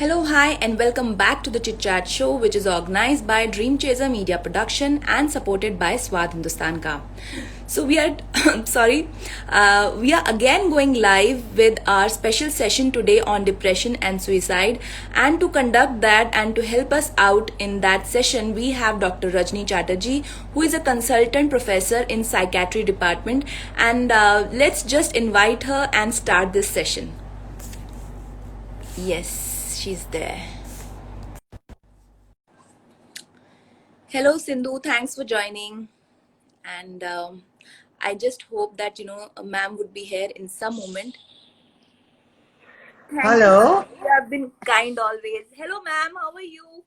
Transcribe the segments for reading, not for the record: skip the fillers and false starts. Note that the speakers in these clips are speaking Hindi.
Hello, hi, and welcome back to the Chit Chat Show, which is organized by Dream Chaser Media Production and supported by Swad Hindustan Ka. So we are we are again going live with our special session today on depression and suicide. And to conduct that and to help us out in that session, we have Dr. Rajni Chatterjee, who is a consultant professor in psychiatry department. And let's just invite her and start this session. Yes, she's there. Hello, Sindhu. Thanks for joining. And I just hope that, ma'am would be here in some moment. Thank you. Hello. You have been kind always. Hello, ma'am. How are you?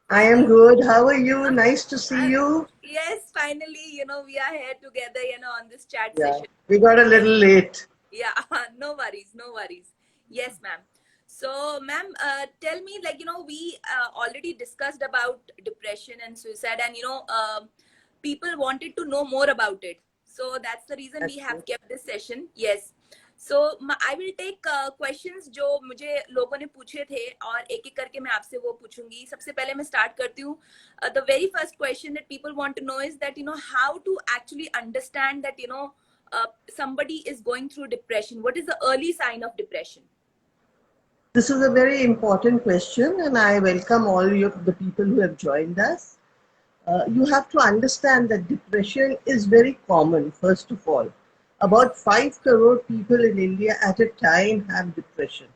I am good. How are you? Nice to see Uh, you. yes, finally, we are here together, on this chat Yeah, session. we got a little late. Yeah, no worries, no worries. Yes, ma'am. So, ma'am, tell me, we already discussed about depression and suicide, and, people wanted to know more about it. So that's the reason we That's have good. kept this session. Yes. So I will take questions जो मुझे लोगों ने पूछे थे और एक एक करके मैं आपसे वो पूछूंगी. सबसे पहले मैं start करती हूँ. The very first question that people want to know is that how to actually understand that somebody is going through depression. What is the early sign of depression? This is a very important question, and I welcome all the people who have joined us. You have to understand that depression is very common, first of all. About 5 crore people in India at a time have depression.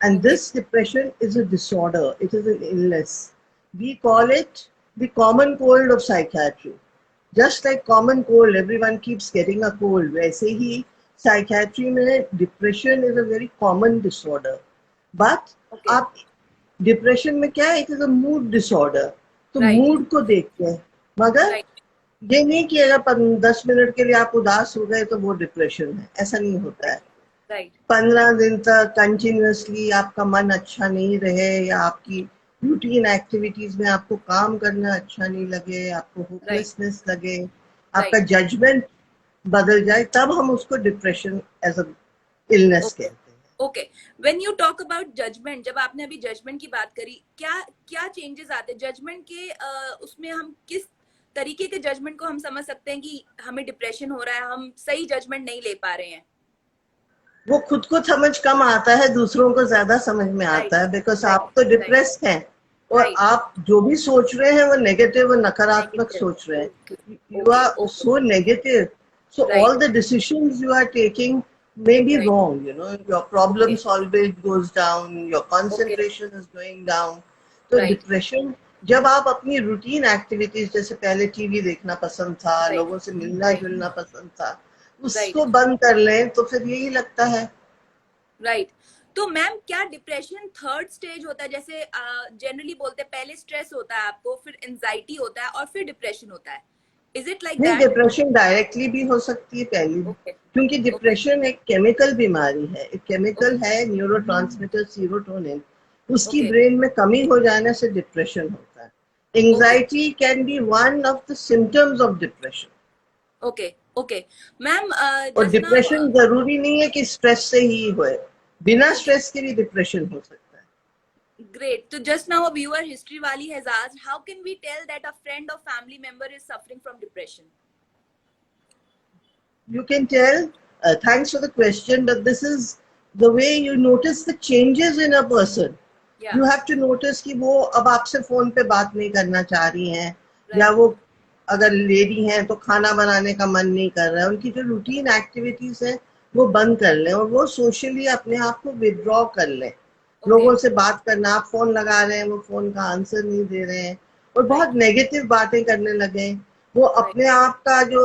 And Okay. this depression is a disorder, it is an illness. We call it the common cold of psychiatry. Just like common cold, everyone keeps getting a cold. वैसे ही psychiatry में depression is a very common disorder. But Okay. आप depression में क्या है? It is a mood disorder. तो Right. mood को देखते हैं. मगर Right. ये नहीं कि अगर 10 मिनट के लिए आप उदास हो गए तो वो डिप्रेशन है. ऐसा नहीं होता है. Right. 15 दिन तक कंटिन्यूअसली आपका मन अच्छा नहीं रहे या आपकी रूटीन एक्टिविटीज में आपको काम करना अच्छा नहीं लगे, आपको होपलेसनेस लगे, आपका जजमेंट बदल जाए, तब हम उसको डिप्रेशन एज अ इलनेस कहते हैं. Okay, when you talk about judgement, जब आपने अभी जजमेंट की बात करी, क्या क्या चेंजेस आते हैं जजमेंट के? उसमें हम किस तरीके के जजमेंट को हम समझ सकते हैं कि हमें डिप्रेशन हो रहा है, हम सही जजमेंट नहीं ले पा रहे हैं? वो खुद को समझ कम आता है, दूसरों को ज्यादा समझ में आता है, बिकॉज आप तो डिप्रेस्ड हैं और आप जो भी सोच रहे हैं वो नेगेटिव और नकारात्मक सोच रहे हैं. You are so negative, so all the decisions you are taking may be wrong. Your problem solving goes down, your concentration is going down. तो डिप्रेशन, जब आप अपनी रूटीन एक्टिविटीज, जैसे पहले टीवी देखना पसंद था, लोगों से मिलना जुलना पसंद था, उसको बंद कर लें तो फिर यही लगता है. राइट. तो मैम, क्या डिप्रेशन थर्ड स्टेज होता है? जैसे जनरली बोलते हैं पहले स्ट्रेस होता है आपको, फिर एंजाइटी होता है और फिर डिप्रेशन होता है. Is it like that? Depression directly भी हो सकती है पहली, क्योंकि डिप्रेशन एक केमिकल बीमारी है. एक केमिकल है न्यूरोट्रांसमीटर सीरोटोनिन, उसकी ब्रेन में कमी हो जाने से डिप्रेशन होता है. Anxiety can be one of the symptoms of depression. Okay okay ma'am. और डिप्रेशन जरूरी नहीं है कि स्ट्रेस से ही होए, बिना स्ट्रेस के भी डिप्रेशन हो सकता है. Great. So just now a viewer history wali has asked, how can we tell that a friend or family member is suffering from depression? You can tell. Thanks for the question, but this is the way you notice the changes in a person. Yeah. You have to notice कि वो अब आपसे फोन पे बात नहीं करना चाह रही हैं, या वो अगर लेडी हैं तो खाना बनाने का मन नहीं कर रहा है. उनकी जो रूटीन एक्टिविटीज है वो बंद कर लें और वो सोशली अपने आप को विड्रॉ कर लें. लोगों से बात करना, आप फोन लगा रहे हैं, वो फोन का आंसर नहीं दे रहे हैं और बहुत नेगेटिव बातें करने लगे, वो अपने आप का जो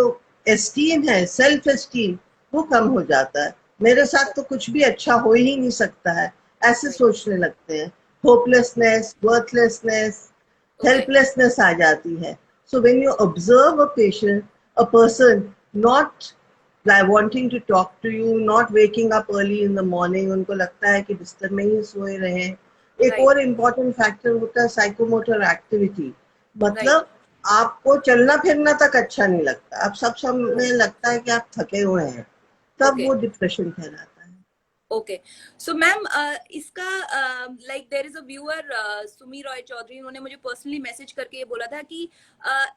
एस्टीम है, सेल्फ एस्टीम, वो कम हो जाता है. मेरे साथ तो कुछ भी अच्छा हो ही नहीं सकता है, ऐसे सोचने लगते हैं. होपलेसनेस, वर्थलेसनेस, हेल्पलेसनेस आ जाती है. So when you observe a person not wanting to talk to you, not waking up early in the morning, उनको लगता है कि बिस्तर में ही सोए रहे. एक और इम्पोर्टेंट फैक्टर होता है साइकोमोटर एक्टिविटी. मतलब आपको चलना फिरना तक अच्छा नहीं लगता, आप सब समय लगता है कि आप थके हुए हैं, तब वो डिप्रेशन कहलाता है. ओके सो मैम इसका like there is a viewer Sumi Roy Chaudhary, उन्होंने मुझे पर्सनली मैसेज करके ये बोला था कि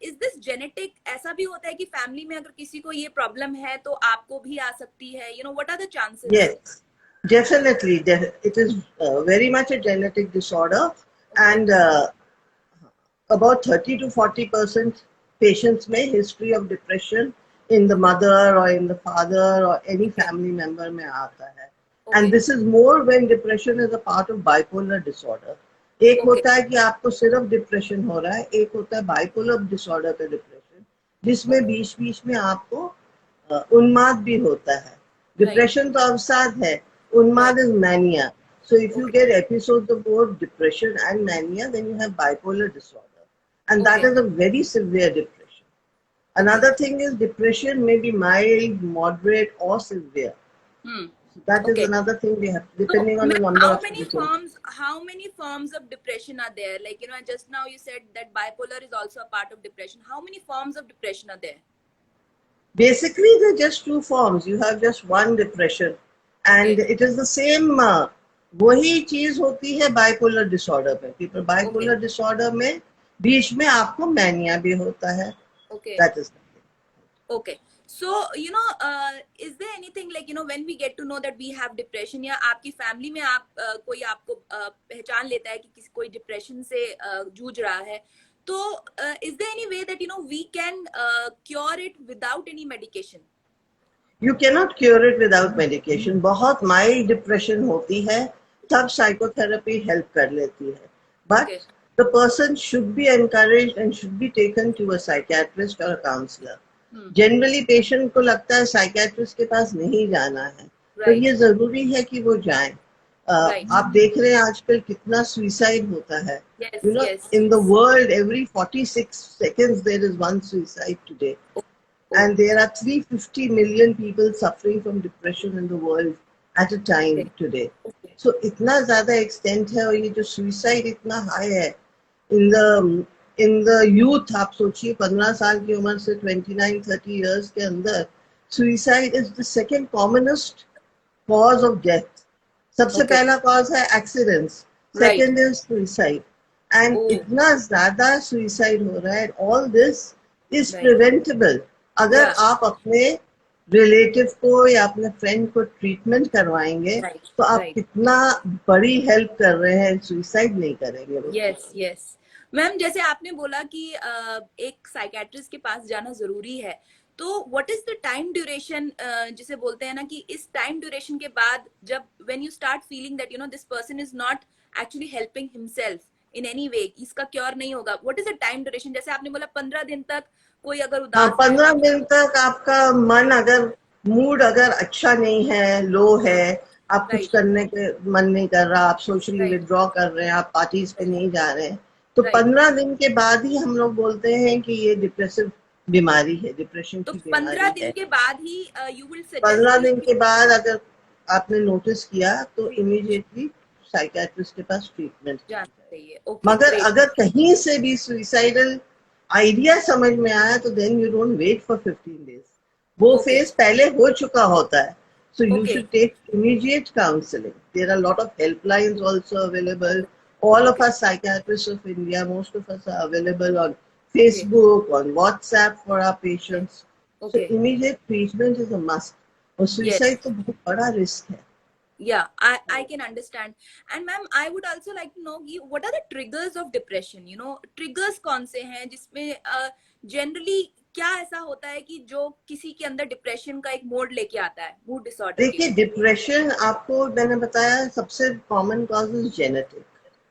इज दिस जेनेटिक, ऐसा भी होता है कि फैमिली में अगर किसी को ये प्रॉब्लम है तो आपको भी आ सकती है, you know what are the chances? Yes, definitely. It is very much a genetic disorder, okay and about 30 to 40% patients may history of depression in the mother or in the father or any family member में आता है. And okay this is more when depression is a part of bipolar disorder. एक ओके होता है कि आपको सिर्फ डिप्रेशन हो रहा है, एक होता है बाइपोलर डिसऑर्डर का डिप्रेशन, जिसमें बीच बीच में आपको उन्माद भी होता है. राइट डिप्रेशन तो अवसाद है, राइट उन्माद is mania. So if you okay get episodes of both depression and mania, then you have bipolar disorder. And that okay is a very severe depression. Okay Another thing is depression may be mild, moderate, or severe. Hmm So that is okay another thing we have, So, depending on the ma'am, number of symptoms. how many forms of depression are there? Like, you know, just now you said that bipolar is also a part of depression. How many forms of depression are there? Basically, there are just two forms. You have just one depression, and Okay, it is the same. वही चीज होती है बाइपोलर डिसऑर्डर में. People okay, बाइपोलर डिसऑर्डर में बीच में आपको मैनिया भी होता है. okay, That is. okay. So, you know, is there anything like, you know, when we get to know that we have depression, या आपकी फैमिली में आप कोई आपको पहचान लेता है कि किसी कोई डिप्रेशन से जूझ रहा है, तो is there any way that, you know, we can cure it without any medication? You cannot cure it without medication. बहुत माइल्ड डिप्रेशन होती है, तब साइकोथेरेपी हेल्प कर लेती है. Okay. But the person should be encouraged and should be taken to a psychiatrist or a counselor. Generally patient को लगता है साइकियाट्रिस्ट के पास नहीं जाना है, पर Right, ये जरूरी है कि वो जाएं. right. आप देख रहे हैं आजकल कितना सुइसाइड होता है. Yes, You know, yes. in the world, every 46 seconds there is one suicide today. Oh, And there are 350 million people suffering from depression in the world at a time okay, today. okay. So इतना ज़्यादा extent है, और ये जो suicide इतना high है in the youth. आप सोचिए 15 साल की उम्र से 29-30 years के अंदर suicide is the second commonest cause of death. सबसे Okay. पहला cause है accidents, Right. second is suicide. And Oh, इतना ज़्यादा suicide हो रहा है. All this is right. preventable अगर Yeah. आप अपने रिलेटिव को या अपने फ्रेंड को ट्रीटमेंट करवाएंगे. Right, तो आप right. कितना बड़ी हेल्प कर रहे हैं, सुसाइड नहीं करेंगे वो. Yes, yes. मैम, जैसे आपने बोला कि एक साइकेट्रिस्ट के पास जाना जरूरी है, तो what is the time duration, जिसे बोलते हैं ना कि इस टाइम ड्यूरेशन के बाद जब when you start feeling that you know this person is not actually helping himself in any way, इसका क्योर नहीं होगा, what is the time duration? जैसे आपने बोला 15 दिन तक कोई अगर हाँ, उदास है 15 दिन तक आपका मन अगर मूड अगर अच्छा नहीं है, लो है, आप कुछ राइट करने के मन नहीं कर रहा, आप सोशली राइट विड्रॉ कर रहे हैं, आप पार्टीज पे नहीं जा रहे हैं, तो राइट 15 दिन के बाद ही हम लोग बोलते हैं कि ये डिप्रेसिव बीमारी है, डिप्रेशन तो की 15 बीमारी दिन है. के बाद ही यू विल सजेस्ट 15 कि दिन के बाद अगर आपने नोटिस किया तो जी इमीडिएटली साइकियाट्रिस्ट के पास ट्रीटमेंट. जाना चाहिए. ओके, मगर ग्रेट. अगर कहीं से भी सुइसाइडल आइडिया समझ में आया तो then you don't wait for 15 days. वो ओके फेज पहले हो चुका होता है. So you okay should take immediate counseling. There are a lot of helplines also available. All of okay us psychiatrists of India, most of us are available on okay Facebook, on WhatsApp for our okay patients. So okay immediate treatment is a must. और यस. suicide तो बहुत बड़ा रिस्क है. Yeah, I can understand. And ma'am, I would also like to know कि what are the triggers of depression? You know, triggers कौन से हैं जिसमें generally क्या ऐसा होता है कि जो किसी के अंदर डिप्रेशन का एक मोड लेके आता है, मूड डिसऑर्डर के? देखिए, डिप्रेशन आपको मैंने बताया सबसे common cause is genetic,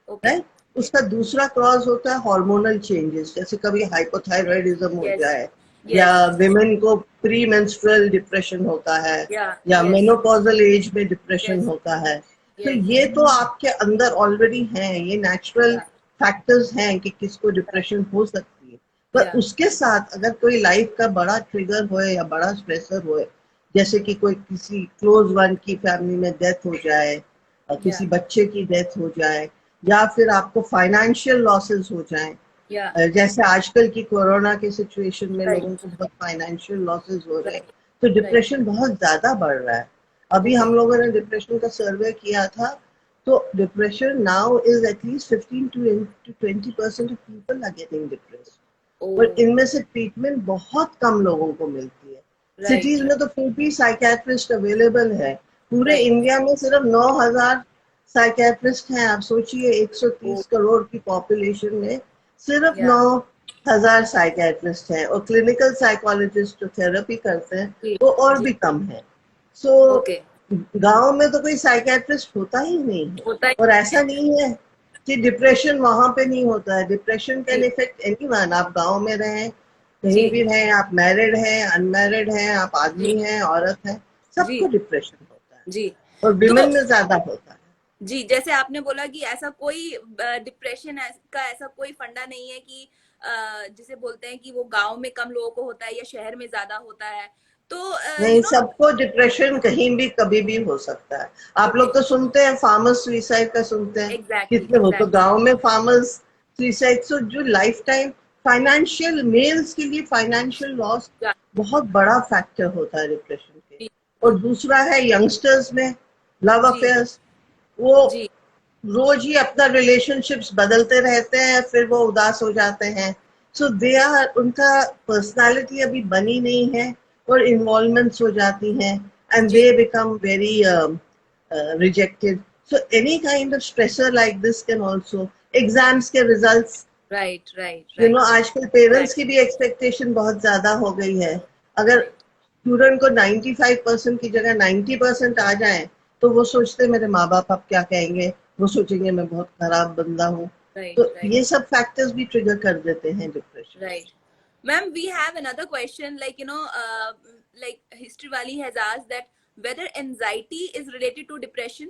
okay. Right. उसका दूसरा कॉज होता है हार्मोनल चेंजेस, जैसे कभी हाइपोथायराइडिज्म हो यस जाए, या यस विमेन को प्री मेंस्ट्रुअल डिप्रेशन होता है, या या यस मेनोपॉजल एज में डिप्रेशन यस होता है. तो यस ये तो आपके अंदर ऑलरेडी हैं, ये नेचुरल या फैक्टर्स हैं कि किसको डिप्रेशन हो सकती है. पर या उसके साथ अगर कोई लाइफ का बड़ा ट्रिगर होए या बड़ा स्ट्रेसर होए, जैसे कि कोई किसी क्लोज वन की फैमिली में डेथ हो जाए, या किसी बच्चे की डेथ हो जाए, या फिर आपको फाइनेंशियल लॉसेस हो जाए, या जैसे आजकल की कोरोना के सिचुएशन में राइट लोगों को बहुत फाइनेंशियल लॉसेस हो रहे हैं, राइट तो राइट डिप्रेशन बहुत ज्यादा बढ़ रहा है. अभी हम लोगों ने डिप्रेशन का सर्वे किया था, तो depression now is at least 15 to 20% of people are getting depressed, और इनमें से ट्रीटमेंट बहुत कम लोगों को मिलती है। सिटीज में तो फिर भी साइकेट्रिस्ट अवेलेबल है, पूरे इंडिया में सिर्फ 9,000 साइकेट्रिस्ट हैं। आप सोचिए 130 करोड़ की पॉपुलेशन में सिर्फ 9,000 साइकेट्रिस्ट हैं, और क्लिनिकल साइकोलॉजिस्ट जो थेरेपी करते हैं वो और भी कम है। सो गांव में तो कोई साइकेट्रिस्ट होता ही नहीं है, और ऐसा नहीं है कि डिप्रेशन वहां पे नहीं होता है। डिप्रेशन कैन इफेक्ट एनीवन, आप गांव में रहें, कहीं भी रहें, आप मैरिड हैं, अनमैरिड हैं, आप आदमी हैं, औरत हैं, सबको डिप्रेशन होता है जी, और विमेन में ज्यादा होता है जी। जैसे आपने बोला कि ऐसा कोई डिप्रेशन का ऐसा कोई फंडा नहीं है कि जिसे बोलते हैं कि वो गांव में कम लोगों को होता है या शहर में ज्यादा होता है, तो नहीं, सबको डिप्रेशन कहीं भी कभी भी हो सकता है। आप लोग तो सुनते हैं फार्मर्स सुसाइड का, सुनते हैं कितने हो, तो गांव में फार्मर्स सुसाइड, तो जो लाइफ टाइम फाइनेंशियल, मेल्स के लिए फाइनेंशियल लॉस बहुत बड़ा फैक्टर होता है डिप्रेशन के। और दूसरा है यंगस्टर्स में लव अफेयर्स, वो रोज ही अपना रिलेशनशिप्स बदलते रहते हैं, फिर वो उदास हो जाते हैं। सो दे आर, उनका पर्सनालिटी अभी बनी नहीं है, और इन्वॉल्वमेंट्स हो जाती हैं, and they become very rejected. So any kind of stressor like this can also, exams के रिजल्ट्स, राइट यू नो, आजकल पेरेंट्स की भी एक्सपेक्टेशन बहुत ज्यादा हो गई है। अगर स्टूडेंट को 95% की जगह 90% आ जाए, तो वो सोचते मेरे माँ बाप अब क्या कहेंगे, वो सोचेंगे मैं बहुत खराब बंदा हूँ। तो ये सब फैक्टर्स भी ट्रिगर कर देते हैं depression. Right ma'am, we have another question, like like history wali has asked that whether anxiety is related to depression.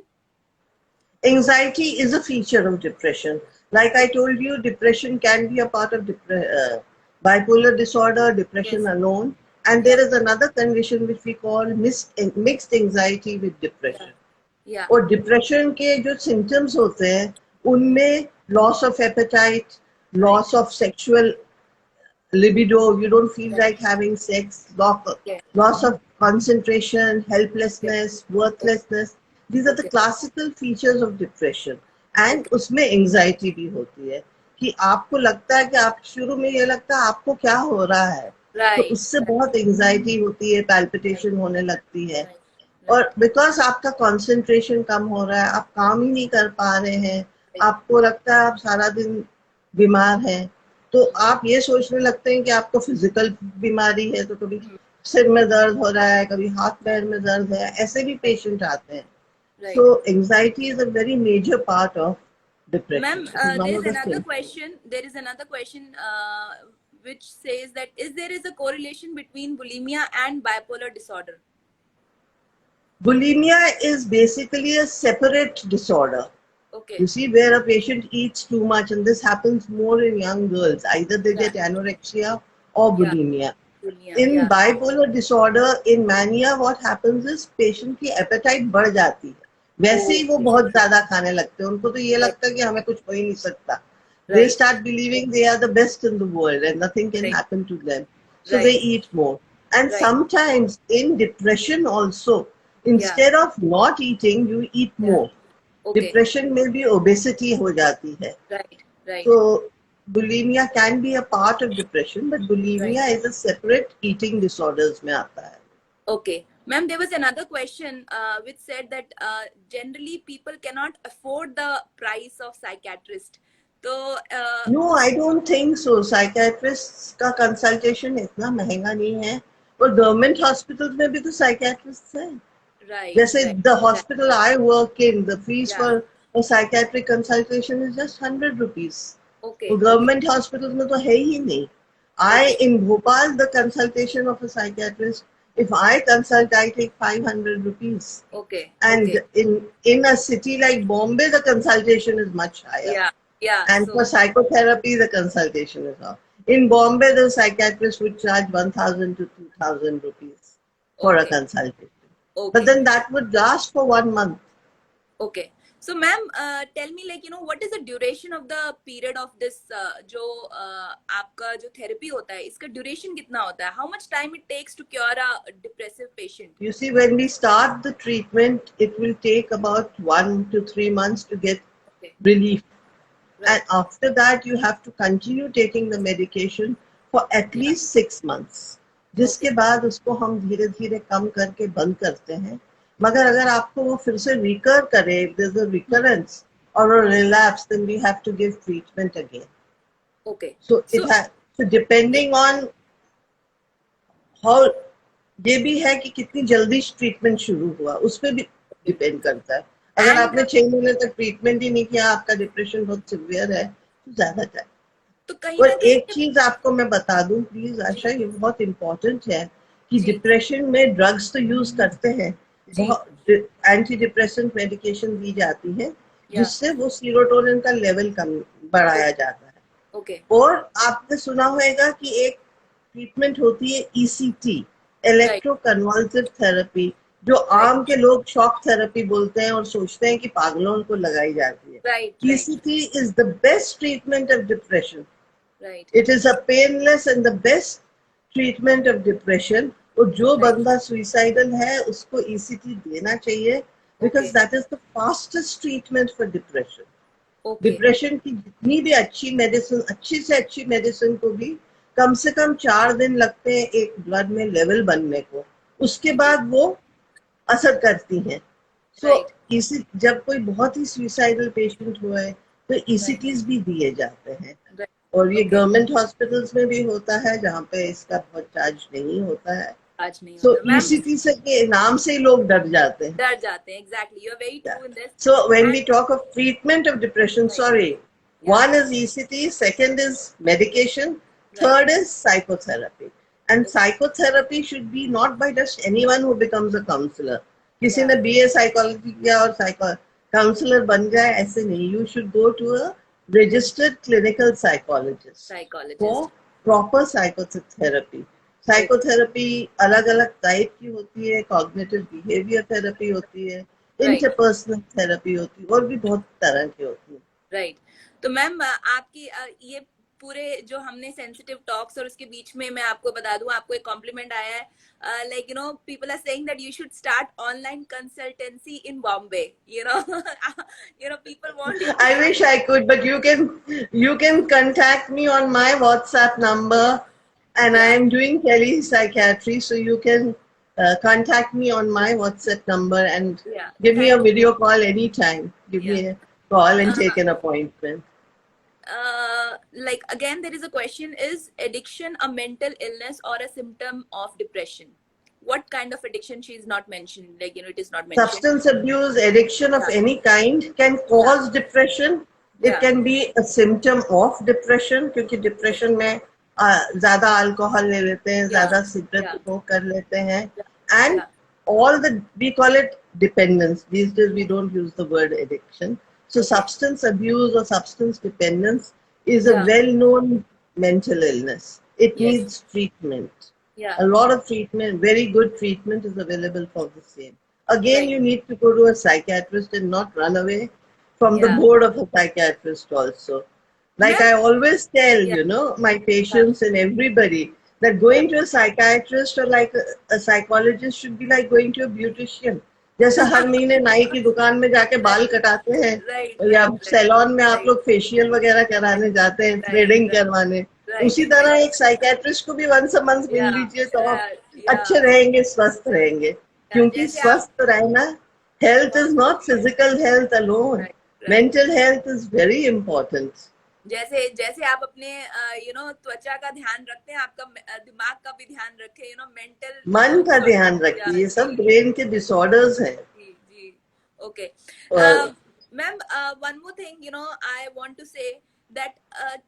Anxiety is a feature of depression. Like I told you, depression can be a part of bipolar disorder, depression alone, and there is another condition which we call mixed anxiety with depression. और डिप्रेशन के जो सिम्टम्स होते हैं उनमें loss of appetite, loss of sexual libido, you don't feel like having sex, loss of concentration, helplessness, worthlessness. These are the classical features of depression. And उसमें anxiety भी होती है कि आपको लगता है कि आप शुरू में ये लगता है आपको क्या हो रहा है, तो उससे बहुत anxiety होती है, palpitation होने लगती है, और बिकॉज आपका कंसंट्रेशन कम हो रहा है, आप काम ही नहीं कर पा रहे हैं, आपको लगता है आप सारा दिन बीमार हैं, तो आप ये सोचने लगते हैं कि आपको फिजिकल बीमारी है, तो कभी सिर में दर्द हो रहा है, कभी हाथ पैर में दर्द है, ऐसे भी पेशेंट आते हैं। So anxiety is a very major part of depression. Ma'am, there is another question which says that there is a correlation between bulimia and bipolar disorder? Bulimia is basically a separate disorder. Okay. You see, where a patient eats too much, and this happens more in young girls. Either they get anorexia or bulimia. In bipolar disorder, in mania, what happens is patient की appetite बढ़ जाती है, वैसे ही वो बहुत ज्यादा खाने लगते हैं, उनको तो ये लगता है कि हमें कुछ हो ही नहीं सकता. They start believing they are the best in the world and nothing can happen to them. So they eat more. And sometimes in depression also, instead of not eating, you eat more. Depression में भी obesity हो जाती है. So bulimia can be a part of depression, but bulimia is a separate eating disorders में आता है. Okay. Ma'am, there was another question which said that generally people cannot afford the price of psychiatrist. So no, I don't think so. Psychiatrists का consultation इतना महंगा नहीं है, और government hospitals में भी तो psychiatrists हैं. जैसे the hospital I work in, the fees for a psychiatric consultation is just 100 rupees. Okay. तो government hospitals में तो है ही नहीं. In Bhopal, the consultation of a psychiatrist, if I consult, I take 500 rupees. Okay. And in a city like Bombay, the consultation is much higher. And for psychotherapy, the consultation is off. In Bombay, the psychiatrist would charge 1,000 to 2,000 rupees for a consultation. But then that would last for 1 month. Okay. So, ma'am, tell me, like, what is the duration of the period of this जो आपका जो therapy होता है, इसका duration कितना होता है? How much time it takes to cure a depressive patient? You see, when we start the treatment, it will take about 1 to 3 months to get relief. Right. And after that, you have to continue taking the medication for at least 6 months. जिसके बाद उसको हम धीरे धीरे कम करके बंद करते हैं. मगर अगर आपको वो फिर से recur करे, if there's a recurrence or a relapse, then we have to give treatment again. Okay. So depending on how, ये भी है कि कितनी जल्दी ट्रीटमेंट शुरू हुआ, उस पर भी डिपेंड करता है. अगर आपने 6 महीने तक ट्रीटमेंट ही नहीं किया, आपका डिप्रेशन बहुत सिवियर है, तो ज्यादा टाइम. तो कहीं और एक चीज आपको मैं बता दूं प्लीज आशा, ये बहुत इम्पोर्टेंट है कि डिप्रेशन में ड्रग्स तो यूज करते हैं, बहुत एंटी डिप्रेसेंट मेडिकेशन दी जाती है जिससे वो सीरोटोनिन का लेवल कम बढ़ाया जाता है. Okay. और आपने सुना होगा कि एक ट्रीटमेंट होती है ECT, इलेक्ट्रोकन्वल्सिव थेरेपी, जो आम के लोग शॉक थेरेपी बोलते हैं और सोचते हैं कि पागलों को लगाई जाती है. ECT is the best treatment of depression. It is a painless and the best treatment of depression. और जो बंदा सुइसाइडल है उसको ECT देना चाहिए, because that is the fastest treatment for depression. Depression की जितनी भी अच्छी मेडिसिन, अच्छी से अच्छी मेडिसिन को भी कम से कम 4 दिन लगते हैं एक ब्लड में लेवल बनने को, उसके बाद वो असर करती हैं. इसी जब कोई बहुत ही सुइसाइडल पेशेंट हुए तो ECTs भी दिए जाते हैं. और ये गवर्नमेंट हॉस्पिटल्स में भी होता है जहाँ पे इसका बहुत चार्ज नहीं होता है. So ECT से के नाम से ही लोग डर जाते हैं. Exactly. You're very true in this. So when we talk of treatment of depression, one is ECT, second is medication, third is psychotherapy. And psychotherapy should be not by just anyone who becomes a counselor. किसी ने BA psychology किया और counselor बन जाए, ऐसे नहीं. You should go to a registered clinical psychologist for proper psychotherapy. Psychotherapy अलग अलग टाइप की होती है, कॉग्निटिव बिहेवियर थेरेपी होती है, इंटरपर्सनल थेरेपी होती है, और भी बहुत तरह की होती है. राइट. तो मैम आपकी ये पूरे जो हमने सेंसिटिव टॉक्स और उसके बीच में मैं आपको बता दूं, आपको एक कॉम्प्लीमेंट आया है, like people are saying that you should start online consultancy in Bombay. People want you. I wish I could, but you can contact me on my WhatsApp number. And I am doing telepsychiatry, so you can contact me on my WhatsApp number and give me a video call anytime. Give me a call and take an appointment. Like again, there is a question: is addiction a mental illness or a symptom of depression? What kind of addiction she is not mentioned? Like it is not mentioned. Substance abuse, addiction of any kind can cause depression. It can be a symptom of depression, because depression में ज्यादा अल्कोहल ले लेते हैं, ज्यादा सिगरेट स्मोक कर लेते हैं, and all we call it dependence. These days we don't use the word addiction. So substance abuse or substance dependence is a well-known mental illness. It needs treatment. A lot of treatment, very good treatment is available for the same. Again, you need to go to a psychiatrist and not run away from the board of a psychiatrist also. Like I always tell, my patients and everybody, that going to a psychiatrist or like a psychologist should be like going to a beautician. जैसा हर महीने नाई की दुकान में जाके बाल कटाते हैं, या सैलून में आप लोग फेशियल वगैरह कराने जाते हैं, थ्रेडिंग करवाने, उसी तरह एक साइकियाट्रिस्ट को भी once a month मिल लीजिए तो आप अच्छे रहेंगे, स्वस्थ रहेंगे. क्योंकि स्वस्थ रहना, health is not physical health alone. Mental health is very important. जैसे आप अपने त्वचा का ध्यान रखते हैं, आपका दिमाग का भी ध्यान रखें, मेंटल मन का ध्यान रखिए. ये सब ब्रेन के डिसऑर्डर्स हैं. जी. Okay ma'am, one more thing I want to say that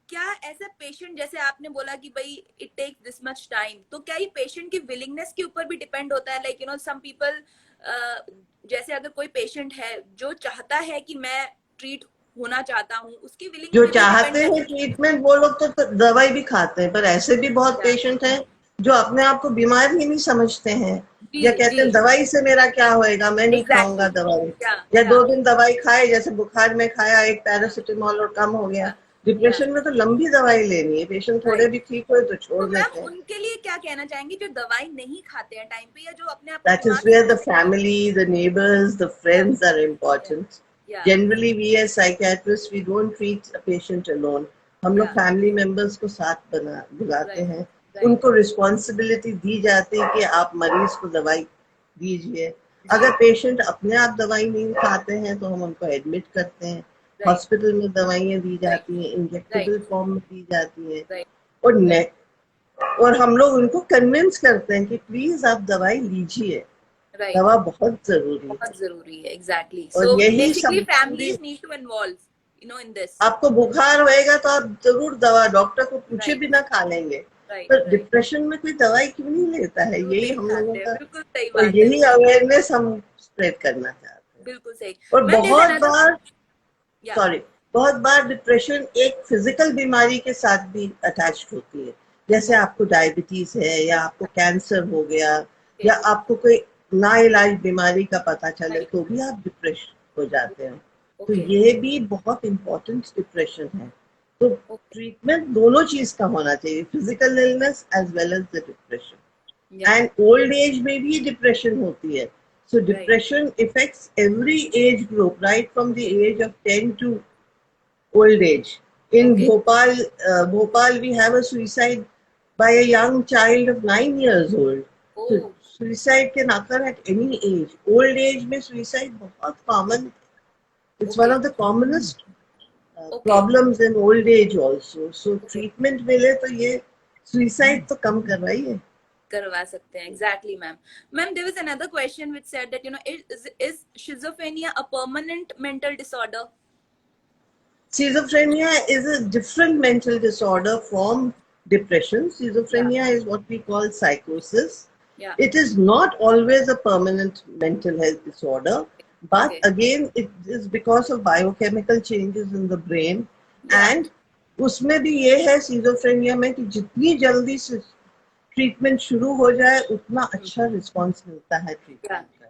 क्या ऐसा पेशेंट, जैसे आपने बोला कि भाई it takes this much time, तो क्या ये पेशेंट की विलिंगनेस के ऊपर भी डिपेंड होता है? लाइक सम पीपल, जैसे अगर कोई पेशेंट है जो चाहता है कि मैं ट्रीट होना चाहता हूँ, उसकी विलिंग, जो चाहते हैं ट्रीटमेंट, वो लोग तो दवाई भी खाते हैं, पर ऐसे भी बहुत पेशेंट हैं जो अपने आप को बीमार ही नहीं समझते हैं, या कहते हैं दवाई से मेरा क्या होएगा, मैं नहीं खाऊंगा दवाई, या 2 दिन दवाई खाए, जैसे बुखार में खाया एक पैरासिटामोल और कम हो गया। डिप्रेशन में तो लंबी दवाई लेनी है, पेशेंट थोड़े भी ठीक हो तो छोड़ देते हैं। उनके लिए क्या कहना चाहेंगे जो दवाई नहीं खाते हैं टाइम पे, या जो अपने आप That is where the family, the neighbors, the friends are important. Generally, we as psychiatrists, we don't treat a patient alone. हम लोग फैमिली मेंबर्स को साथ बुलाते हैं, उनको रिस्पॉन्सिबिलिटी दी जाती है कि आप मरीज को दवाई दीजिए। अगर पेशेंट अपने आप दवाई नहीं खाते हैं तो हम उनको एडमिट करते हैं, हॉस्पिटल में दवाइयाँ दी जाती हैं, इंजेक्टेबल फॉर्म में दी जाती है, और हम लोग उनको कन्विंस करते हैं कि प्लीज आप दवाई लीजिए, दवा बहुत जरूरी है। एग्जैक्टली। और यही families need to involve in this. आपको बुखार होएगा तो आप जरूर दवा डॉक्टर को पूछे बिना खा लेंगे, पर डिप्रेशन में कोई दवाई क्यों नहीं लेता है, यही हम लोगों का, और यही अवेयरनेस हम स्प्रेड करना चाहते हैं। बिल्कुल सही। और बहुत बार डिप्रेशन एक फिजिकल बीमारी के साथ भी अटैच्ड होती है, जैसे आपको डायबिटीज है, या आपको कैंसर हो गया, या आपको कोई नाइलाज बीमारी का पता चले तो भी आप डिप्रेशन हो जाते हैं। तो ये भी बहुत इम्पोर्टेंट डिप्रेशन है। तो ट्रीटमेंट दोनों चीज का होना चाहिए, physical illness as well as the depression. And old age में भी डिप्रेशन होती है। So depression affects every age group, right from the age of 10 to old age. In Bhopal, we have a suicide by a young child of 9 years old. So suicide can occur at any age. Old age में suicide बहुत common. It's one of the commonest problems in old age also. So treatment मिले तो ये suicide तो कम करवा सकते हैं। Exactly, ma'am. Ma'am, there was another question which said that, is schizophrenia a permanent mental disorder? Schizophrenia is a different mental disorder from depression. Schizophrenia is what we call psychosis. It is not always a permanent mental health disorder, but again, it is because of biochemical changes in the brain. And उसमें भी ये है schizophrenia में कि जितनी जल्दी से ट्रीटमेंट शुरू हो जाए उतना अच्छा रिस्पॉन्स मिलता है ट्रीटमेंट का।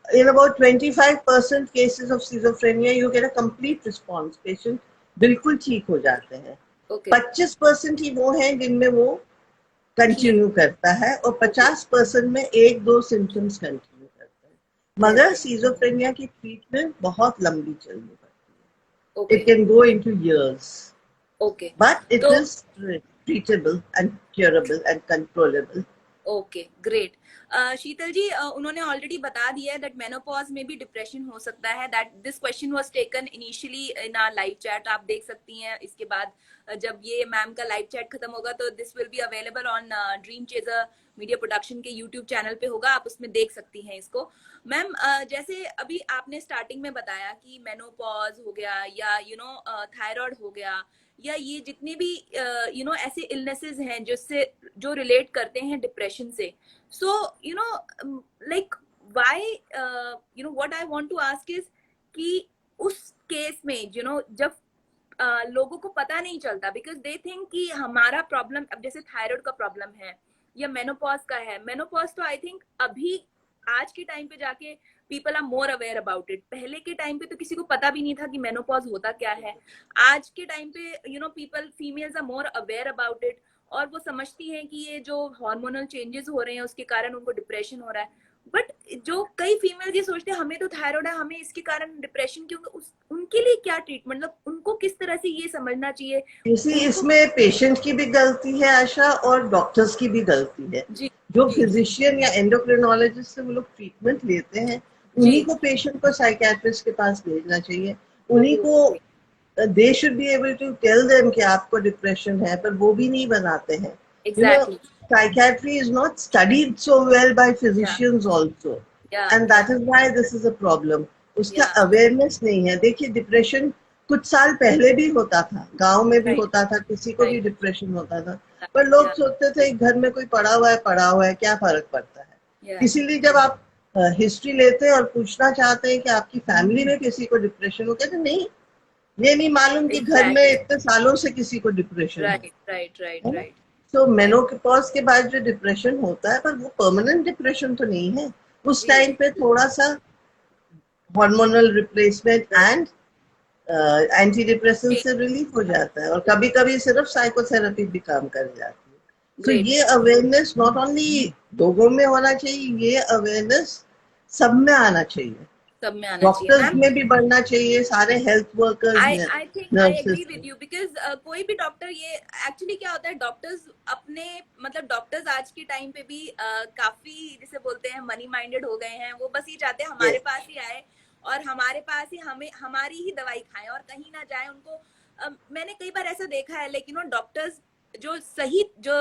In about 25% cases of schizophrenia, you get a complete response. Patient बिल्कुल ठीक हो जाते हैं। 25% ही वो हैं जिनमें वो कंटिन्यू करता है, और 50% में 1-2 सिम्टम्स कंटिन्यू करते हैं। मगर schizophrenia की ट्रीटमेंट बहुत लंबी चलनी पड़ती है। It can go into years. But it is treatable and curable and controllable. Okay, great. Sheetal ji, उन्होंने ऑलरेडी बता दिया है दैट मेनोपॉज में भी डिप्रेशन हो सकता है। That this question was taken initially in our live chat. आप देख सकती हैं, इसके बाद जब ये मैम का लाइव चैट खत्म होगा तो this will be available on dream Chaser Media Production के यूट्यूब चैनल पे होगा, आप उसमें देख सकती हैं इसको। मैम, जैसे अभी आपने स्टार्टिंग में बताया कि मेनोपॉज हो गया, या थायराइड हो गया, या ये जितने भी ऐसे इलनेसेस हैं जो रिलेट करते हैं डिप्रेशन से। So like why what I want to ask is कि उस केस में जब लोगों को पता नहीं चलता, बिकॉज दे थिंक कि हमारा प्रॉब्लम, अब जैसे थायराइड का प्रॉब्लम है या मेनोपॉज का है। मेनोपॉज तो आई थिंक अभी आज के टाइम पे जाके people are more aware about it. पहले के टाइम पे तो किसी को पता भी नहीं था कि मेनोपॉज होता क्या है। आज के टाइम पे people, females are more aware about it, और वो समझती हैं कि ये जो हार्मोनल चेंजेस हो रहे हैं उसके कारण उनको डिप्रेशन हो रहा है। बट जो कई फीमेल ये सोचते हैं हमें तो थायराइड है, हमें इसके कारण डिप्रेशन क्यों, उनके लिए क्या ट्रीटमेंट, मतलब उनको किस तरह से ये समझना चाहिए? इसमें पेशेंट की भी गलती है आशा, और डॉक्टर्स की भी गलती है। जो फिजिशियन या एंडोक्रिनोलॉजिस्ट से वो लोग ट्रीटमेंट लेते हैं, उन्हीं को पेशेंट को साइकियाट्रिस्ट के पास भेजना चाहिए। उन्हीं को they should be able to tell them कि आपको डिप्रेशन है, पर वो भी नहीं बनाते हैं। Exactly. Psychiatry is not studied so well by physicians also, and that is why this is a problem. उसका अवेयरनेस नहीं है। देखिए, डिप्रेशन कुछ साल पहले भी होता था, गांव में भी होता था, किसी को भी डिप्रेशन होता था, पर लोग सोचते थे घर में कोई पड़ा हुआ है, क्या फर्क पड़ता है। इसीलिए जब आप हिस्ट्री लेते हैं और पूछना चाहते हैं कि आपकी फैमिली में किसी को डिप्रेशन हो, कहते नहीं, ये नहीं मालूम कि घर में इतने सालों से किसी को डिप्रेशन है। तो मेनोपॉज के बाद जो डिप्रेशन होता है, पर वो परमानेंट डिप्रेशन तो नहीं है, उस टाइम पे थोड़ा सा hormonal replacement and anti depression से रिलीफ हो जाता है, और कभी कभी सिर्फ साइकोथेरेपी भी काम कर जाती है। तो ये अवेयरनेस नॉट ओनली लोगों में होना चाहिए, ये अवेयरनेस सब में आना चाहिए, डॉक्टर्स में भी बढ़ना चाहिए, सारे हेल्थ वर्कर्स में। I agree with you, because कोई भी डॉक्टर, ये एक्चुअली क्या होता है, डॉक्टर्स अपने मतलब डॉक्टर्स आज के टाइम पे भी काफी जिसे बोलते हैं मनी माइंडेड हो गए हैं। वो बस ये चाहते हैं हमारे पास ही आए और हमारे पास ही हमें हमारी ही दवाई खाएं और कहीं ना जाए। उनको मैंने कई बार ऐसा देखा है, लेकिन वो डॉक्टर्स जो सही जो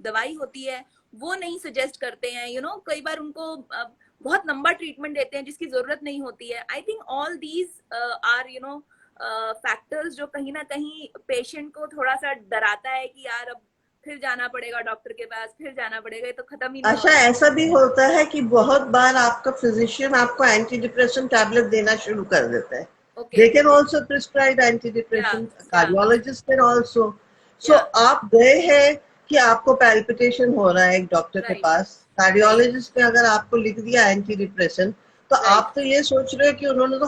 दवाई होती है वो नहीं सजेस्ट करते हैं। कई बार उनको बहुत लंबा ट्रीटमेंट देते हैं जिसकी जरूरत नहीं होती है। I think all these are factors जो कहीं ना कहीं पेशेंट को थोड़ा सा डराता है कि यार अब फिर जाना पड़ेगा डॉक्टर के पास, फिर जाना पड़ेगा, ये तो खत्म ही नहीं। अच्छा, ऐसा भी होता है कि बहुत बार आपका फिजिशियन आपको एंटी डिप्रेशन टैबलेट देना शुरू कर देता है। They can also prescribe antidepressant. Cardiologist can also. So आप गए हैं कि आपको पैल्पिटेशन हो रहा है एक डॉक्टर के पास, कार्डियोलॉजिस्ट ने अगर आपको लिख दिया एंटी डिप्रेशन, तो आप तो ये सोच रहे हो कि उन्होंने तो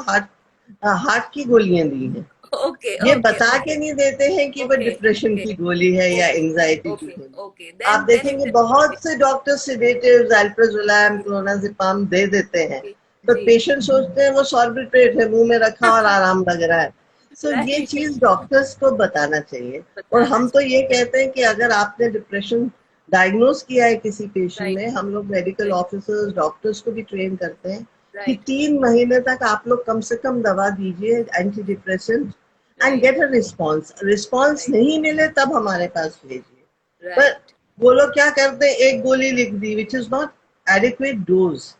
हार्ट की गोलियां दी हैं। ये बता के नहीं देते हैं कि वो डिप्रेशन की गोली है या एंजाइटी की गोली। आप देखेंगे बहुत से डॉक्टर सेडेटिव्स, अल्प्राजोलैम, क्लोनाज़ेपाम दे देते हैं, तो पेशेंट सोचते हैं वो सॉर्बिट्रेट है, मुंह में रखा और आराम लग रहा है। सो ये चीज डॉक्टर्स को बताना चाहिए। और हम तो ये कहते हैं कि अगर आपने डिप्रेशन डायग्नोज किया है किसी पेशेंट में, हम लोग मेडिकल ऑफिसर्स, डॉक्टर्स को भी ट्रेन करते हैं कि 3 महीने तक आप लोग कम से कम दवा दीजिए anti depression and get a response नहीं मिले तब हमारे पास भेजिए। पर वो लोग क्या करते हैं, एक गोली लिख दी which is not adequate dose,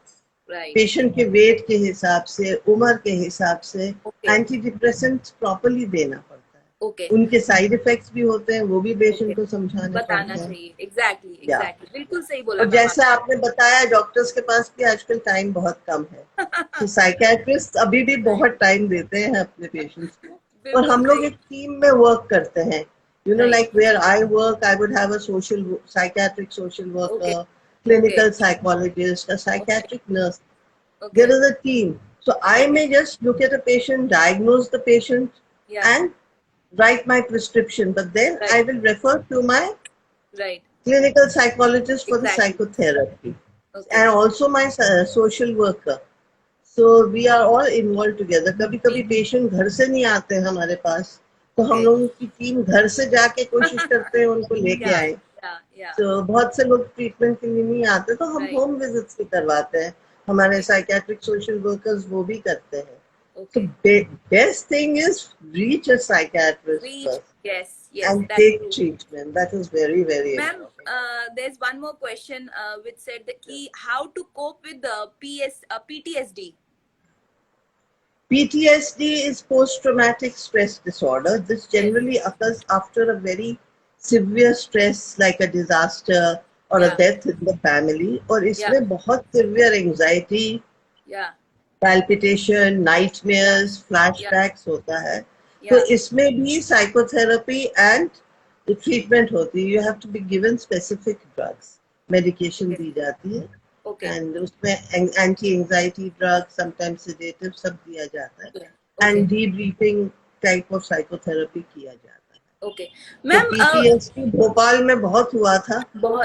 patient के वेट के हिसाब से, उम्र के हिसाब से एंटी डिप्रेसेंट प्रॉपरली देना पड़ता है। उनके साइड इफेक्ट्स भी होते हैं, वो भी पेशेंट को समझाना पड़ता है। एग्जैक्टली बिल्कुल सही बोला। और जैसा आपने बताया, डॉक्टर्स के पास भी आजकल टाइम बहुत कम है, तो साइकियाट्रिस्ट अभी भी बहुत टाइम देते हैं अपने पेशेंट्स को। और हम लोग एक टीम में वर्क करते हैं, like where I work, I would have a psychiatric social worker, clinical psychologist, a psychiatric nurse. There is a team. So I may just look at a patient, diagnose the patient, and write my prescription. But then I will refer to my clinical psychologist for the psychotherapy, and also my social worker. So we are all involved together. कभी-कभी पेशेंट घर से नहीं आते हमारे पास, तो हम लोगों की टीम घर से जाके कोशिश करते हैं उनको लेके आए। तो बहुत से लोग ट्रीटमेंट के लिए नहीं आते, तो हम होम विजिट्स भी करवाते हैं, हमारे साइकियाट्रिक सोशल वर्कर्स वो भी करते हैं। So best thing is reach a psychiatrist first and take treatment. That is very, very important. Ma'am, there's one more question which said the key how to cope with the PTSD. PTSD is post-traumatic stress disorder. This generally occurs after a very severe stress like a disaster or a death in the family. और इसमें बहुत severe anxiety, palpitation, nightmares, flashbacks होता है। तो इसमें भी psychotherapy and treatment होती है. You have to be given specific drugs. Medication दी जाती है. And उसमें anti-anxiety drugs, sometimes sedative सब दिया जाता है, and debriefing type of psychotherapy किया जाता है। मैम, PTSD भोपाल में बहुत हुआ था,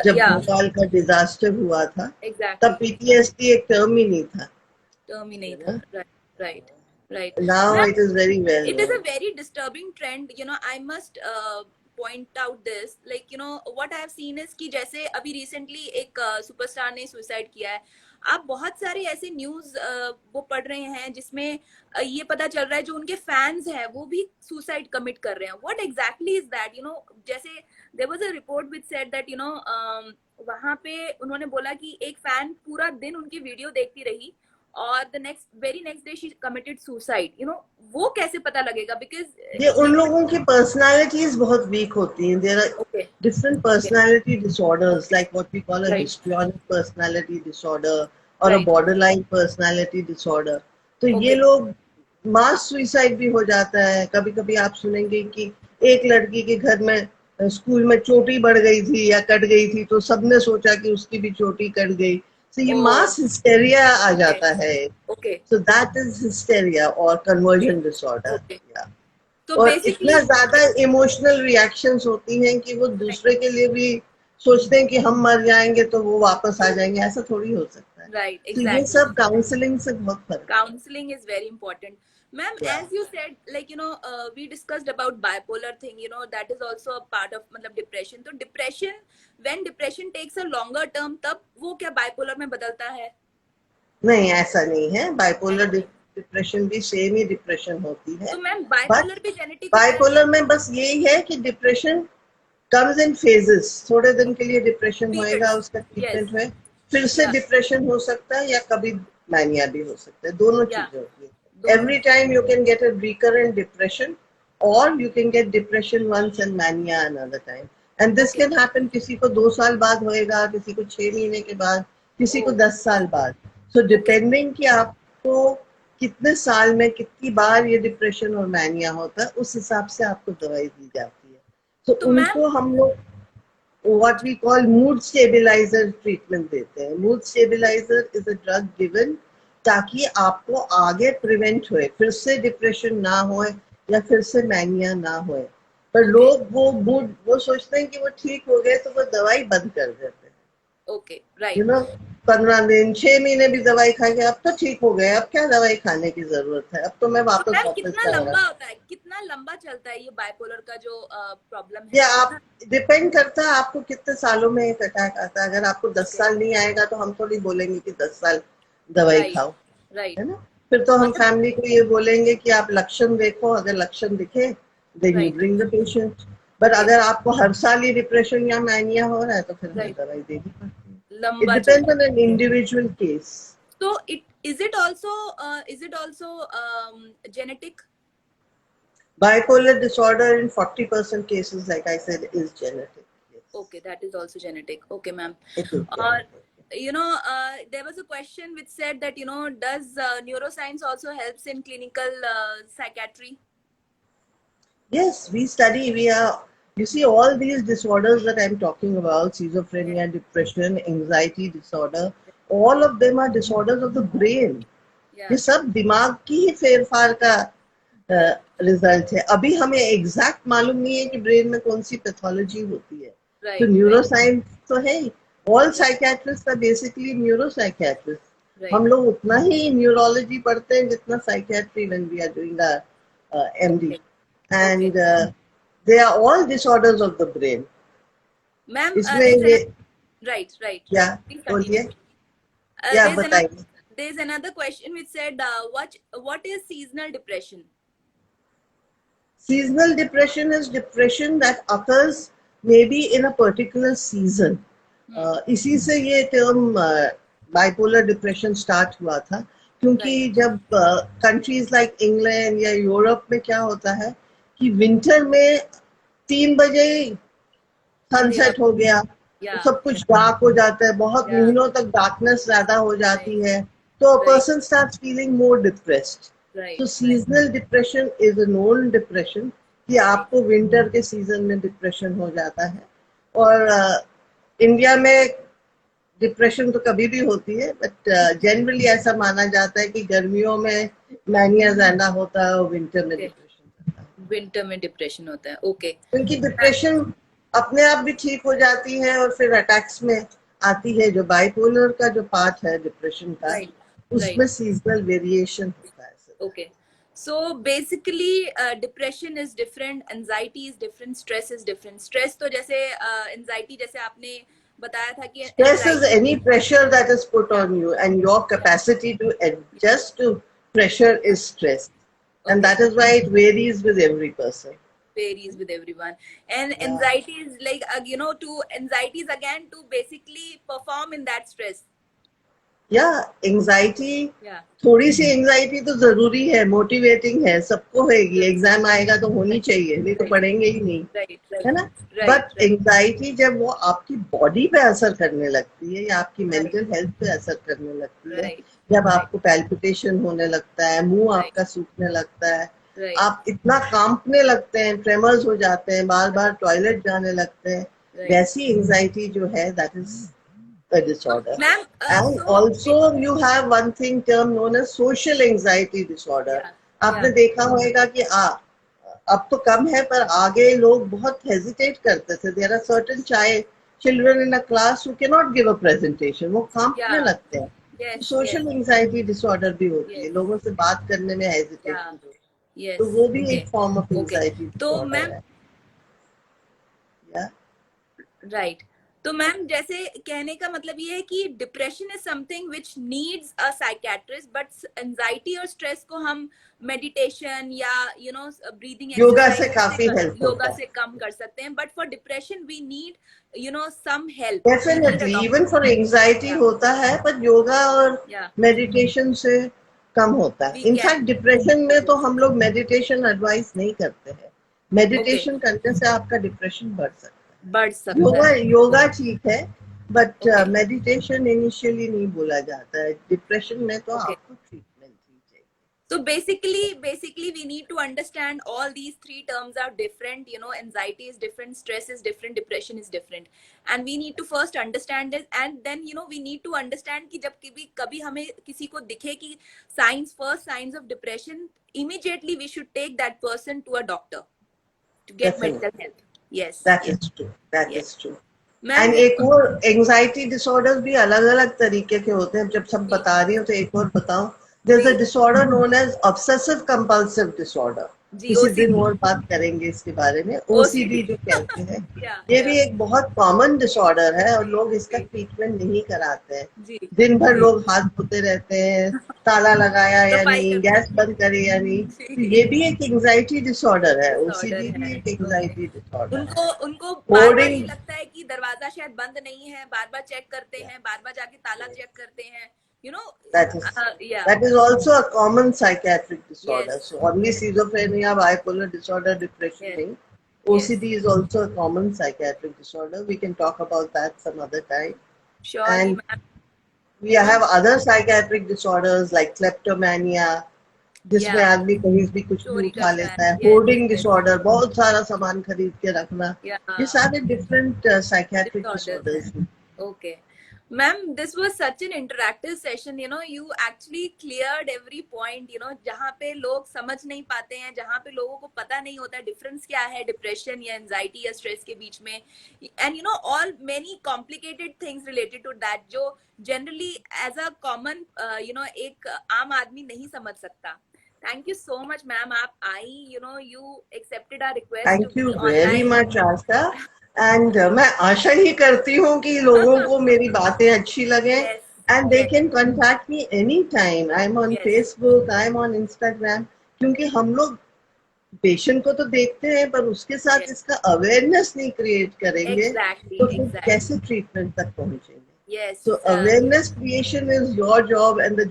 जब भोपाल का डिजास्टर हुआ था, तब PTSD एक टर्म ही नहीं था। Right. Now it is very well. It is a very disturbing trend. I must point out this, what I have seen is कि जैसे अभी recently एक सुपरस्टार ने सुसाइड किया है। आप बहुत सारे ऐसे न्यूज वो पढ़ रहे हैं जिसमें ये पता चल रहा है जो उनके फैंस हैं वो भी सुसाइड कमिट कर रहे हैं। What exactly is that? जैसे there was a report which said that वहां पे उन्होंने बोला कि एक फैन पूरा दिन उनकी वीडियो देखती रही और very next day she committed suicide. वो कैसे पता लगेगा? Because ये उन लोगों की personalities बहुत weak होती हैं. There are different personality disorders, like what we call a histrionic personality disorder or a borderline personality disorder. तो ये लोग मास सुसाइड भी हो जाता है। कभी कभी आप सुनेंगे कि एक लड़की के घर में स्कूल में चोटी बढ़ गई थी या कट गई थी तो सबने सोचा कि उसकी भी चोटी कट गई, तो ये मास हिस्टेरिया आ जाता है। Okay so that is hysteria और कन्वर्जन डिसऑर्डर। ओके। तो और बेसिकली इतना ज्यादा इमोशनल रिएक्शंस होती हैं कि वो दूसरे के लिए भी सोचते हैं कि हम मर जाएंगे तो वो वापस आ जाएंगे, ऐसा थोड़ी हो सकता है। राइट, तो ये एग्जैक्टली। सब काउंसलिंग से बहुत फर्क Counseling is very important. Ma'am, है। as you said, like, we discussed about bipolar thing, that is also a part of मतलब depression. तो depression, when depression takes a longer term, तब वो क्या bipolar में बदलता है? नहीं, ऐसा नहीं है, बाइपोलर डिप्रेशन भी सेम ही डिप्रेशन होती है। तो मैम बट bipolar भी genetic होता है बाइपोलर क्या? में बस यही है कि डिप्रेशन कम्स इन फेजेस, थोड़े दिन के लिए डिप्रेशन होएगा, Periods. उसका Yes. ट्रीटमेंट है, फिर से Yeah. डिप्रेशन हो सकता है या कभी मैनिया भी हो सकता है, दोनों Yeah. चीजें होती है। दोनों। Every time you can get a recurrent depression or you can get depression once and mania another time, and this Okay. can happen, किसी को 2 साल बाद होएगा, किसी को 6 महीने के बाद, किसी को Oh. 10 साल बाद। सो डिपेंडिंग कि आपको कितने साल में कितनी बार ये डिप्रेशन और मैनिया होता है, उस हिसाब से आपको दवाई दी जाती है। तो तो मैम उनको हम लोग what we call mood stabilizer treatment देते हैं। mood stabilizer is a drug given ताकि आपको आगे प्रिवेंट होए, फिर से डिप्रेशन ना होए या फिर से मैनिया ना होए। पर लोग वो सोचते हैं कि वो ठीक हो गए तो वो दवाई बंद कर देते हैं। Okay, right. यू नो 15 दिन 6 महीने भी दवाई खा के अब तो ठीक हो गए, अब क्या दवाई खाने की जरूरत है, अब तो मैं तो वापस मैम ऑफिस कितना जा रहा। लंबा होता है, कितना लंबा चलता है ये बाइपोलर का जो प्रॉब्लम ये है, आप कितना? डिपेंड करता है आपको कितने सालों में एक अटैक आता है। अगर आपको 10 ओके, साल नहीं आएगा तो हम थोड़ी बोलेंगे कि 10 साल दवाई राइट खाओ, राइट। है ना। फिर तो हम मतलब फैमिली को ये बोलेंगे कि आप लक्षण देखो, अगर लक्षण दिखे then you right, bring the patient. But okay, अगर आपको हर साल ही डिप्रेशन या मैनिया हो रहा है तो फिर हमें राइट, दवाई देनी पड़ती है। इट लंबा डिपेंड्स चलता ऑन एन इंडिविजुअल केस। है। तो it is it also genetic? Bipolar disorder in 40% cases, like I said, is genetic. Yes, Okay, that is also genetic. Okay, ma'am. it is Or genetic. there was a question which said that does neuroscience also helps in clinical psychiatry? Yes, we study, you see, all these disorders that I'm talking about, Yeah, schizophrenia, depression, anxiety disorder, all of them are disorders of the brain. ये yeah, सब दिमाग की ही फेरफार का right, रिजल्ट है। अभी हमें एग्जैक्ट मालूम नहीं है कि ब्रेन में कौन सी पैथोलॉजी होती है। तो right, right, न्यूरोसाइंस तो है ही। All right, psychiatrists are basically neuropsychiatrists. right. हम लोग उतना ही न्यूरोलॉजी पढ़ते हैं जितना psychiatry when we are doing MD, Okay, okay. And they are all disorders of the brain. Ma'am, इसमें there's ये another. Right, right, क्या right. Please बोलिए, continue. या There's another. बताइए। There's another question which said, what is seasonal depression? Seasonal depression is depression that occurs maybe in a particular season. इसी से ये टर्म बाइपोलर डिप्रेशन स्टार्ट हुआ था, क्योंकि Right. जब कंट्रीज लाइक इंग्लैंड या यूरोप में क्या होता है कि विंटर में 3 बजे अंधेरा. सनसेट हो गया तो Yeah. सब कुछ डार्क हो जाता है, बहुत Yeah. महीनों तक डार्कनेस ज्यादा हो Right. जाती है, तो a Right. person starts feeling more depressed. Right. So seasonal depression is a known depression कि Right. आपको विंटर के सीजन में डिप्रेशन हो जाता है। और इंडिया में डिप्रेशन तो कभी भी होती है, बट जनरली ऐसा माना जाता है कि गर्मियों में मैनिया ज्यादा होता है और विंटर में Okay. डिप्रेशन होता है। Winter में depression होता है. Okay. क्योंकि डिप्रेशन अपने आप भी ठीक हो जाती है और फिर अटैक्स में आती है। जो बाइपोलर का जो पार्ट है डिप्रेशन का, Right. उसमें Right. सीजनल वेरिएशन होता है। Okay. So basically, depression is different, anxiety is different, stress is different. Stress तो जैसे anxiety जैसे आपने बताया था कि Stress is anxiety. any pressure that is put Yeah. on you, and your Yeah. capacity to adjust to pressure is stress, and Okay. that is why it varies with every person. Varies with everyone. And Yeah. anxiety is like, to anxiety is again to basically perform in that stress. Anxiety, Yeah. थोड़ी सी एंजाइटी तो जरूरी है, मोटिवेटिंग है, सबको होगी। Yes. एग्जाम आएगा तो होनी चाहिए, नहीं तो Right. पढ़ेंगे ही नहीं, Right. Right. है ना। Right. But Right. एंजाइटी जब वो आपकी बॉडी पे असर करने लगती है या आपकी Right. मेंटल हेल्थ पे असर करने लगती है, Right. जब Right. आपको पैल्पिटेशन होने लगता है, मुंह Right. आपका सूखने लगता है, Right. आप इतना कांपने लगते हैं, ट्रेमर्स हो जाते हैं, बार बार टॉयलेट जाने लगते हैं, Right. वैसी एंजाइटी जो है that is a disorder. Ma'am, And so also you have one thing term known as social anxiety disorder. yeah, आपने yeah, देखा होगा कि अब तो कम है, पर आगे लोग बहुत हेजिटेट करते थे. There are certain children in a class who cannot give a presentation. वो कांपने yeah, लगते हैं. yes, social yes, anxiety disorder भी होती है, yes, लोगों से बात करने में yeah, हेजिटेशन. yes, तो वो भी okay, एक फॉर्म ऑफ okay. एंजाइटी तो डिसऑर्डर मैम, है. या राइट, तो मैम जैसे कहने का मतलब ये है कि depression is something which needs a psychiatrist, but anxiety और स्ट्रेस को हम मेडिटेशन या ब्रीदिंग योगा से एक्सरसाइज काफी से, हेल्प योगा होता है. से कम कर सकते हैं. But for depression we need some help, we need a definitely even for doctor. Anxiety या होता है, पर योगा और या मेडिटेशन से कम होता है. We can. इनफैक्ट डिप्रेशन में तो हम लोग मेडिटेशन एडवाइस नहीं करते हैं. ओके, मेडिटेशन करने से आपका डिप्रेशन बढ़ सकता बढ़ है. सकता है. योगा ठीक है, बट ओके, मेडिटेशन इनिशियली नहीं बोला जाता है. डिप्रेशन में तो ओके. आपको ट्रीटमेंट ही चाहिए. So basically, we need to understand all these three terms are different. Anxiety is different, stress is different, depression is different, and we need to first understand this, and then we need to understand कि जब कभी हमें किसी को दिखे कि first signs of depression, immediately we should take that person to a doctor to get medical definitely help. Yes, that yes, is true. That yes. Is true. Ma'am and एक और एंजाइटी डिसऑर्डर्स भी अलग अलग तरीके के होते हैं. जब सब जी बता रही हो तो एक और बताऊं. देयर इज अ जी disorder known as obsessive compulsive disorder. जी, किसी दिन OCD, और बात करेंगे इसके बारे में. OCD. ओसीडी जो कहते हैं, Yeah, ये yeah. भी एक बहुत कॉमन डिसऑर्डर है और लोग इसका जी ट्रीटमेंट नहीं कराते हैं. जी दिन भर जी, लोग हाथ धोते रहते हैं, ताला लगाया या सफाई नहीं, करते गैस हैं. बंद करे या नहीं. तो जी, ये भी एक एंजाइटी डिसऑर्डर है. डिसऑर्डर ओसीडी भी है. एक ओके, एंजाइटी डिसऑर्डर उनको है. उनको बार बार ये होर्डिंग. लगता है कि दरवाजा शायद बंद नहीं है, बार बार चेक करते हैं, बार बार जाके ताला चेक करते हैं. यू नो That is या that is also a common psychiatric disorder. Yes So only schizophrenia, bipolar disorder, depression yes thing. Yes, OCD is also a common psychiatric disorder. We can talk about that some other time. Surely And ma'am. we have other psychiatric disorders like kleptomania. या जिसमें आदमी कहीं भी कुछ भी चोरी उठा करता है. लेता है. यस होर्डिंग यस, डिसऑर्डर, बहुत सारा सामान खरीद के रखना. या ये सारे डिफरेंट साइकियाट्रिक disorders हैं. डिसऑर्डर्स हैं. Okay. Ma'am, this was such an interactive session. You actually cleared every point. जहाँ पे लोग समझ नहीं पाते हैं, जहाँ पे लोगों को पता नहीं होता है डिफरेंस क्या है डिप्रेशन या एंजाइटी या स्ट्रेस के बीच में, and all many complicated things related to that जो जनरली एज अ कॉमन एक आम आदमी नहीं समझ सकता. Thank you so much ma'am, आप I, you accepted our request to thank you be very online. Much Asha. And मैं आशा ही करती हूँ कि लोगों को मेरी बातें अच्छी लगे. Yes and they yes can contact me any time. I am on yes, Facebook, I am on Instagram. क्योंकि हम लोग पेशेंट को तो देखते हैं, पर उसके साथ इसका अवेयरनेस नहीं क्रिएट करेंगे exactly तो फिर exactly, कैसे ट्रीटमेंट तक पहुंचेंगे. yes, So awareness creation is your job, and the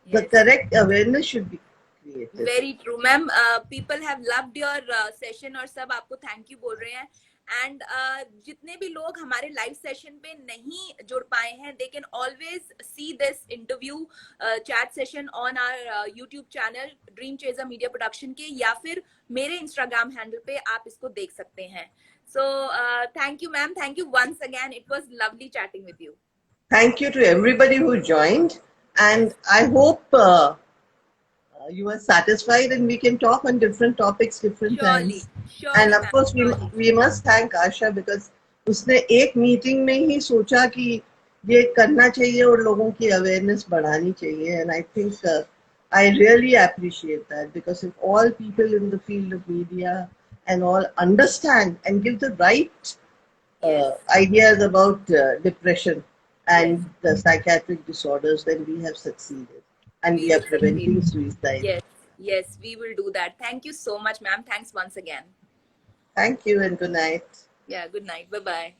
yes, correct awareness should be created. very true ma'am. people have loved your session और सब आपको थैंक यू बोल रहे हैं. एंड जितने भी लोग हमारे लाइव सेशन पे नहीं जुड़ पाए हैं, they can always see this interview chat session on our YouTube channel Dream Chaser Media Production के, या फिर मेरे इंस्टाग्राम हैंडल पे आप इसको देख सकते हैं. So thank you ma'am, thank you once again. It was lovely chatting with you. Thank you to everybody who joined, and I hope you are satisfied, and we can talk on different topics different Surely, times. surely And of ma'am, course surely. we must thank Asha, because उसने एक मीटिंग में ही सोचा कि ये करना चाहिए और लोगों की अवेयरनेस बढ़ानी चाहिए. And I think I really appreciate that, because if all people in the field of media and all understand and give the right Yes, ideas about depression and yes, the psychiatric disorders, then we have succeeded, and we we are will succeed. preventing suicide. Yes, yes, we will do that. Thank you so much, ma'am. Thanks once again. Thank you and good night. Yeah, good night. Bye-bye.